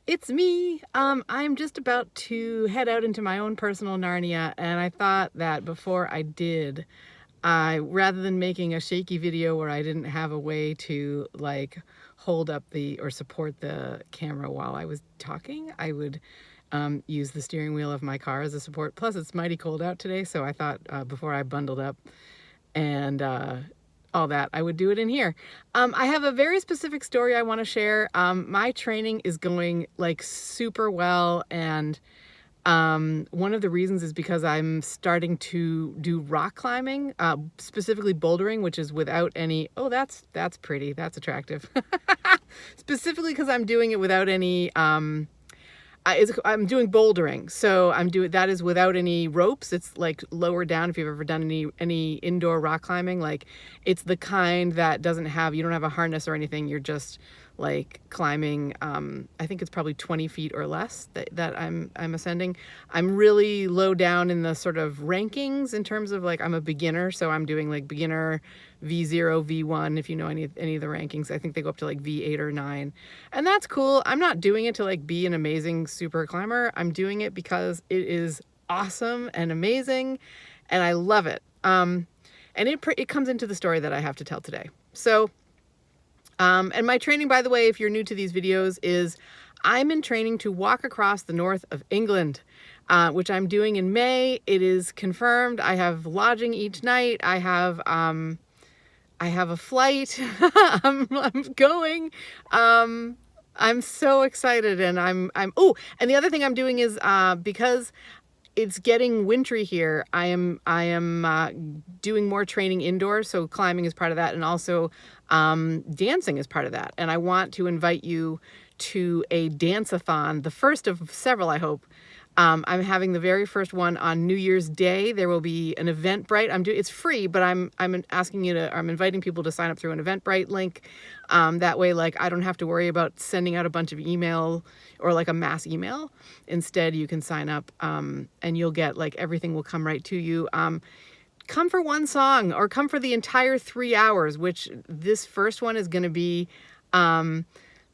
It's me. I'm just about to head out into my own personal Narnia, and I thought that before I did, rather than making a shaky video where I didn't have a way to like hold up or support the camera while I was talking, I would use the steering wheel of my car as a support. Plus, it's mighty cold out today, so I thought before I bundled up and all that, I would do it in here. I have a very specific story I want to share. My training is going like super well, and one of the reasons is because I'm starting to do rock climbing, specifically bouldering, which is without any, oh, that's pretty, that's attractive. Specifically because I'm doing it without any I'm doing bouldering, so that is without any ropes. It's like lower down. If you've ever done any indoor rock climbing, like it's the kind that you don't have a harness or anything. You're just like climbing. I think it's probably 20 feet or less that I'm ascending. I'm really low down in the sort of rankings in terms of like I'm a beginner, so I'm doing like beginner V0, V1, if you know any of the rankings. I think they go up to like V8 or 9. And that's cool. I'm not doing it to like be an amazing super climber. I'm doing it because it is awesome and amazing and I love it. And it comes into the story that I have to tell today. So, and my training, by the way, if you're new to these videos, is I'm in training to walk across the north of England, which I'm doing in May. It is confirmed. I have lodging each night. I have a flight. I'm going. I'm so excited, and oh, and the other thing I'm doing is because it's getting wintry here, I am doing more training indoors. So climbing is part of that, and also dancing is part of that. And I want to invite you to a dance-a-thon, the first of several, I hope. I'm having the very first one on New Year's Day. There will be an Eventbrite. It's free, but I'm inviting people to sign up through an Eventbrite link. That way, like, I don't have to worry about sending out a bunch of email or like a mass email. Instead, you can sign up, and you'll get like everything will come right to you. Come for one song or come for the entire 3 hours, which this first one is going to be,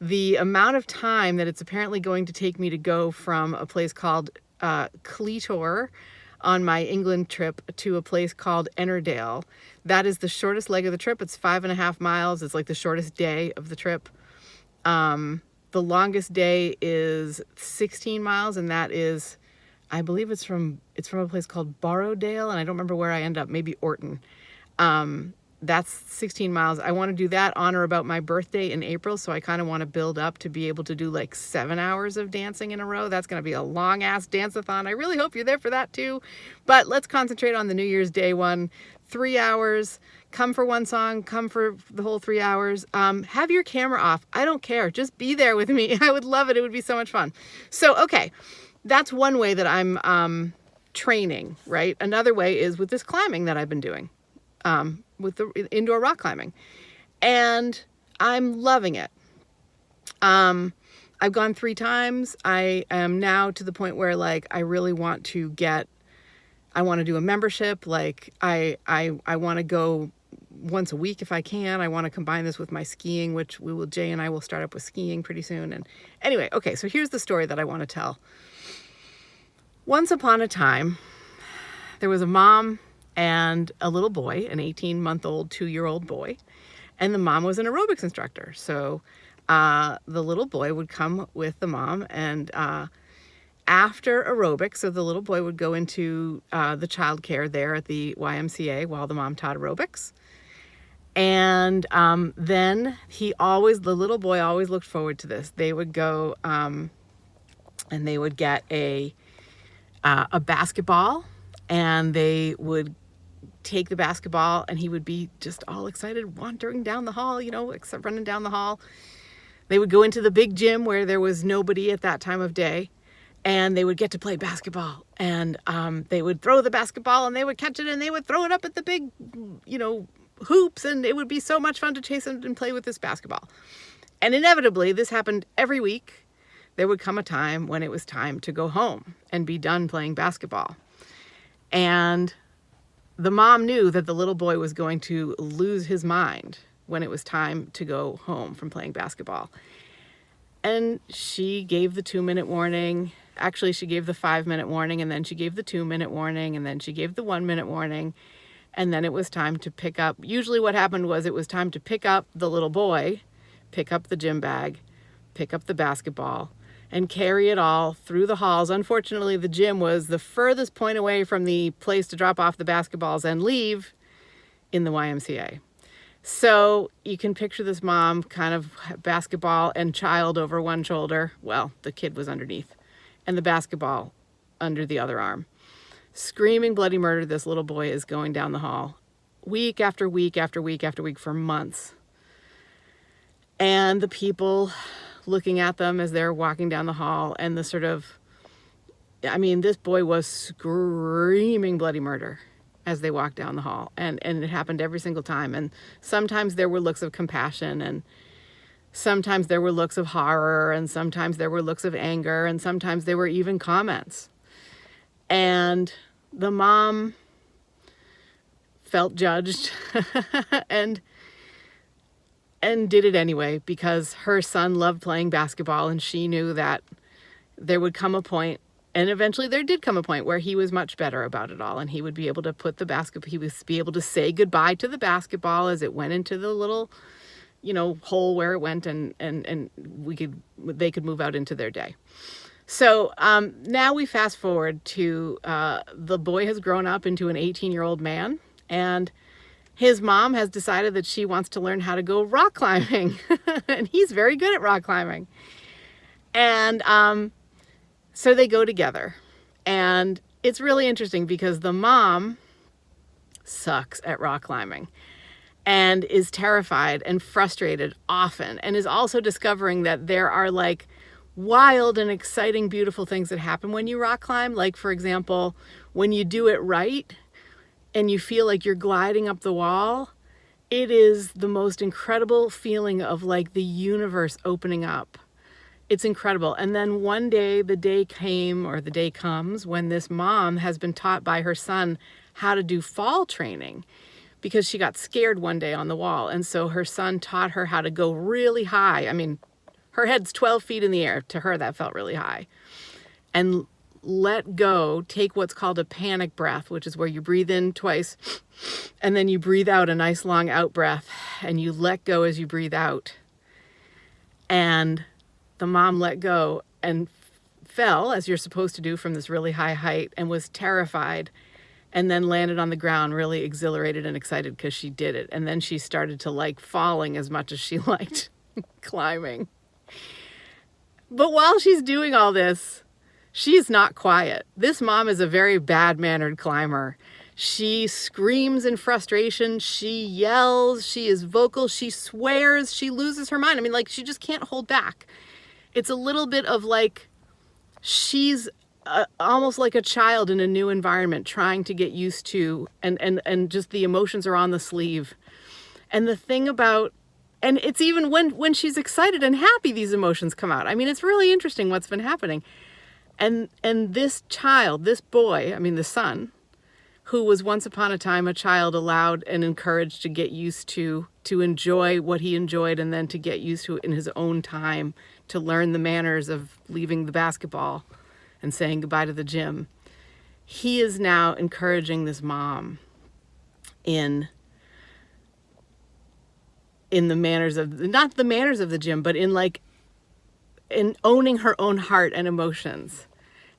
the amount of time that it's apparently going to take me to go from a place called Cleator on my England trip to a place called Ennerdale. That is the shortest leg of the trip. It's 5.5 miles. It's like the shortest day of the trip. The longest day is 16 miles, and that is, I believe it's from a place called Borrowdale, and I don't remember where I end up, maybe Orton. That's 16 miles. I want to do that on or about my birthday in April, so I kind of want to build up to be able to do like 7 hours of dancing in a row. That's going to be a long-ass dance-a-thon. I really hope you're there for that too. But let's concentrate on the New Year's Day one. 3 hours. Come for one song. Come for the whole 3 hours. Have your camera off. I don't care. Just be there with me. I would love it. It would be so much fun. So, okay. That's one way that I'm training, right? Another way is with this climbing that I've been doing. With the indoor rock climbing, and I'm loving it. I've gone 3 times. I am now to the point where like I really want to I want to do a membership. Like I want to go once a week if I can. I want to combine this with my skiing, which Jay and I will start up with skiing pretty soon. And anyway, okay, so here's the story that I want to tell. Once upon a time, there was a mom and a little boy, an 18-month-old, 2-year-old boy, and the mom was an aerobics instructor. So the little boy would come with the mom, and after aerobics, so the little boy would go into the childcare there at the YMCA while the mom taught aerobics. And then the little boy always looked forward to this. They would go and they would get a basketball, and they would take the basketball, and he would be just all excited, wandering down the hall, running down the hall. They would go into the big gym where there was nobody at that time of day, and they would get to play basketball. And they would throw the basketball, and they would catch it, and they would throw it up at the big, hoops, and it would be so much fun to chase and play with this basketball. And inevitably, this happened every week. There would come a time when it was time to go home and be done playing basketball. And the mom knew that the little boy was going to lose his mind when it was time to go home from playing basketball. And she gave the 2-minute warning. Actually, she gave the 5-minute warning, and then she gave the 2-minute warning, and then she gave the 1-minute warning. And then it was time to pick up. Usually what happened was it was time to pick up the little boy, pick up the gym bag, pick up the basketball, and carry it all through the halls. Unfortunately, the gym was the furthest point away from the place to drop off the basketballs and leave in the YMCA. So you can picture this mom, kind of basketball and child over one shoulder. Well, the kid was underneath, and the basketball under the other arm. Screaming bloody murder, this little boy is going down the hall week after week after week after week for months. And the people looking at them as they're walking down the hall, and the sort of, I mean, this boy was screaming bloody murder as they walked down the hall. And it happened every single time. And sometimes there were looks of compassion, and sometimes there were looks of horror, and sometimes there were looks of anger, and sometimes there were even comments. And the mom felt judged and did it anyway, because her son loved playing basketball, and she knew that there would come a point, and eventually there did come a point, where he was much better about it all, and he would be able to put the basketball, he would be able to say goodbye to the basketball as it went into the little, hole where it went, and they could move out into their day. So now we fast forward to the boy has grown up into an 18-year-old man, and his mom has decided that she wants to learn how to go rock climbing. And he's very good at rock climbing. And so they go together. And it's really interesting because the mom sucks at rock climbing and is terrified and frustrated often, and is also discovering that there are like wild and exciting, beautiful things that happen when you rock climb. Like, for example, when you do it right and you feel like you're gliding up the wall, it is the most incredible feeling of like the universe opening up. It's incredible. And then one day, the day comes when this mom has been taught by her son how to do fall training, because she got scared one day on the wall. And so her son taught her how to go really high. I mean, her head's 12 feet in the air. To her, that felt really high. And let go, take what's called a panic breath, which is where you breathe in twice, and then you breathe out a nice long out breath, and you let go as you breathe out. And the mom let go and fell, as you're supposed to do, from this really high height, and was terrified, and then landed on the ground really exhilarated and excited because she did it. And then she started to like falling as much as she liked climbing. But while she's doing all this, she's not quiet. This mom is a very bad-mannered climber. She screams in frustration. She yells. She is vocal. She swears. She loses her mind. I mean, like, she just can't hold back. It's a little bit of like, she's almost like a child in a new environment trying to get used to, and just the emotions are on the sleeve. And the thing about, and it's even when she's excited and happy, these emotions come out. I mean, it's really interesting what's been happening. And this child, this boy, I mean, the son, who was once upon a time a child allowed and encouraged to get used to enjoy what he enjoyed, and then to get used to it in his own time, to learn the manners of leaving the basketball and saying goodbye to the gym. He is now encouraging this mom in the manners of, not the manners of the gym, but in owning her own heart and emotions,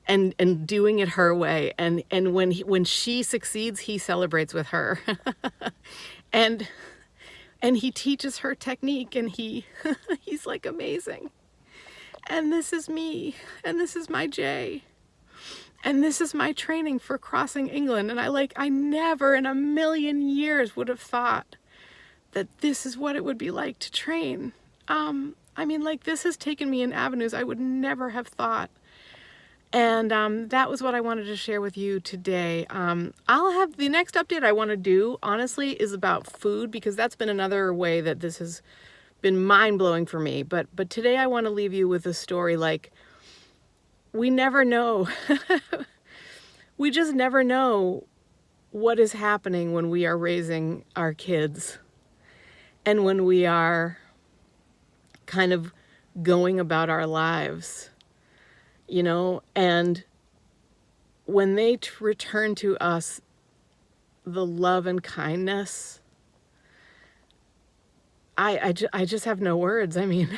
and doing it her way. And when she succeeds, he celebrates with her. and he teaches her technique, and he's like, amazing. And this is me, and this is my Jay, and this is my training for crossing England. And I never in a million years would have thought that this is what it would be like to train. I mean, like, this has taken me in avenues I would never have thought. And that was what I wanted to share with you today. I'll have the next update I want to do, honestly, is about food, because that's been another way that this has been mind-blowing for me. But today I want to leave you with a story. Like, we never know. We just never know what is happening when we are raising our kids, and when we are kind of going about our lives, you know, and when they return to us the love and kindness, I just have no words. I mean,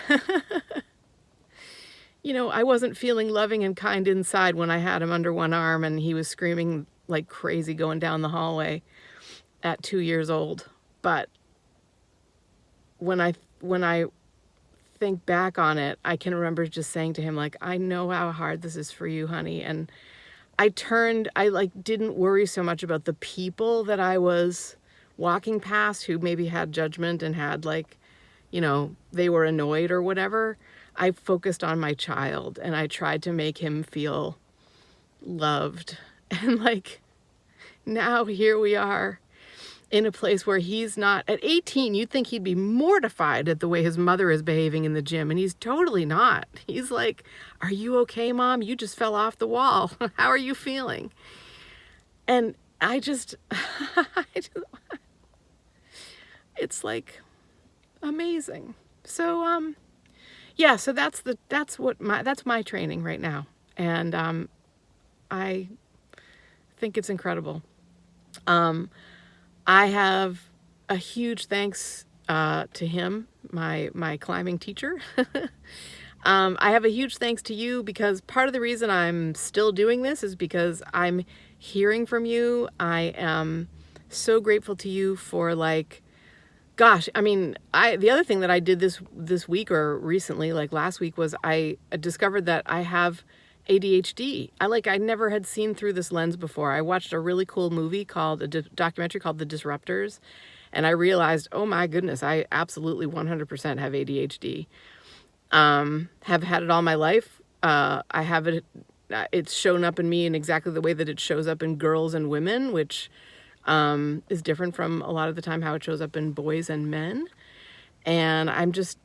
you know, I wasn't feeling loving and kind inside when I had him under one arm and he was screaming like crazy going down the hallway at 2 years old. But when I think back on it, I can remember just saying to him, like, I know how hard this is for you, honey. And I didn't worry so much about the people that I was walking past who maybe had judgment and had, like, you know, they were annoyed or whatever. I focused on my child and I tried to make him feel loved. And like, now here we are in a place where he's not, at 18, you'd think he'd be mortified at the way his mother is behaving in the gym, and he's totally not. He's like, are you okay, Mom? You just fell off the wall. How are you feeling? And I just it's like amazing. So, yeah, so that's my training right now. And, I think it's incredible. I have a huge thanks to him, my climbing teacher. I have a huge thanks to you, because part of the reason I'm still doing this is because I'm hearing from you. I am so grateful to you for, like, gosh, I mean, the other thing that I did this week or recently, like last week, was I discovered that I have ADHD. I never had seen through this lens before. I watched a really cool movie called, a documentary called The Disruptors, and I realized, oh my goodness, I absolutely 100% have ADHD. Have had it all my life. I have it, it's shown up in me in exactly the way that it shows up in girls and women, which is different from a lot of the time how it shows up in boys and men. And I'm just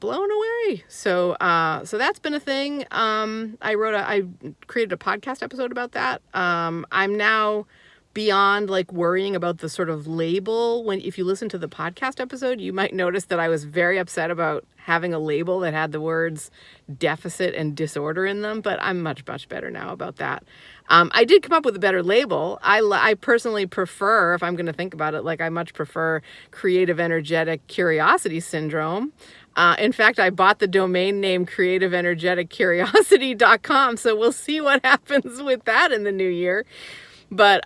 blown away. So that's been a thing. I created a podcast episode about that. I'm now beyond like worrying about the sort of label. If you listen to the podcast episode, you might notice that I was very upset about having a label that had the words deficit and disorder in them, but I'm much, much better now about that. I did come up with a better label. I personally prefer, if I'm going to think about it, like I much prefer creative energetic curiosity syndrome. In fact, I bought the domain name creativeenergeticcuriosity.com, so we'll see what happens with that in the new year. But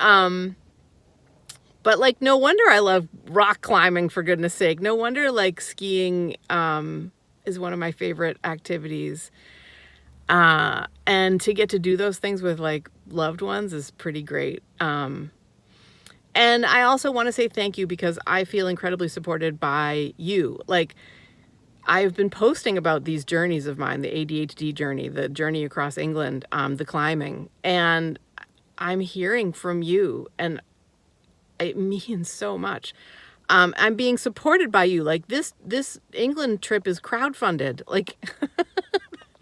like, no wonder I love rock climbing, for goodness sake. No wonder like skiing is one of my favorite activities. And to get to do those things with like loved ones is pretty great. And I also want to say thank you, because I feel incredibly supported by you. Like, I've been posting about these journeys of mine, the ADHD journey, the journey across England, the climbing, and I'm hearing from you, and it means so much. I'm being supported by you. Like this England trip is crowdfunded. Like,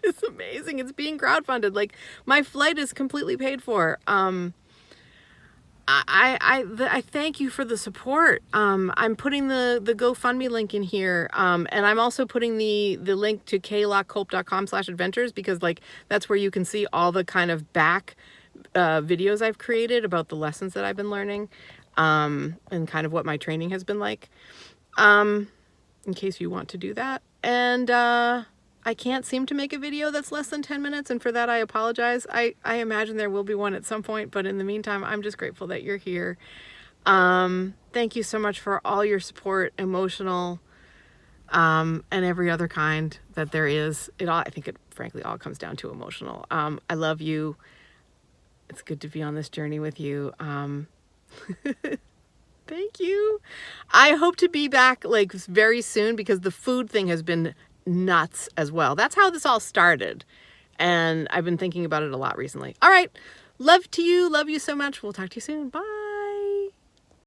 it's amazing. It's being crowdfunded. Like, my flight is completely paid for. I thank you for the support. I'm putting the Gofundme link in here. And I'm also putting the link to kaylockculp.com/adventures, because like, that's where you can see all the kind of back videos I've created about the lessons that I've been learning, and kind of what my training has been like, in case you want to do that. And I can't seem to make a video that's less than 10 minutes, and for that I apologize. I imagine there will be one at some point, but in the meantime, I'm just grateful that you're here. Thank you so much for all your support, emotional, and every other kind that there is. I think it frankly all comes down to emotional. I love you. It's good to be on this journey with you. Thank you. I hope to be back like very soon, because the food thing has been nuts as well. That's how this all started, and I've been thinking about it a lot recently. All right, love to you, love you so much. We'll talk to you soon. Bye.